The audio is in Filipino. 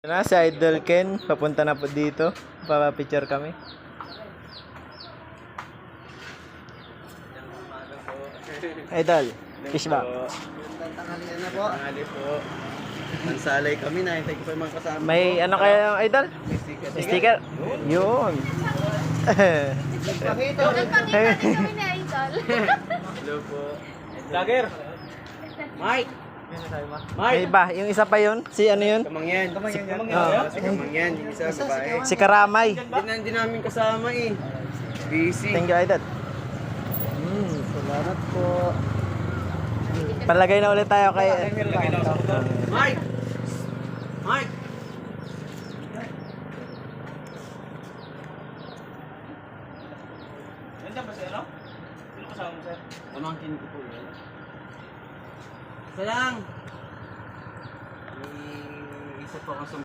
Na si Idol Ken, papunta na po dito. Papa-picture kami. Idol, fish ba? Tanghalian na po. Tanghali po. Mansalay kami na. Hintay ko pa yung mga kasama. May ano kaya yung Idol? May sticker. Sticker? Yun. Nagpakita din kami ni Idol. Hello po. Lager. Mike! May iba, yung isa pa yun? Si ano yun? Kamangyan. Oh. Si Kamangyan. Yung isa babae. Si Karamay. Hindi namin kasama eh. Busy. Thank you, Idol. Salamat po. Palagay na ulit tayo kay... Mike! Mike! Nandiyan ba si ano? Sino kasama mo, sir? Pamangkin ko po yan. Isa lang. May isa po ako sa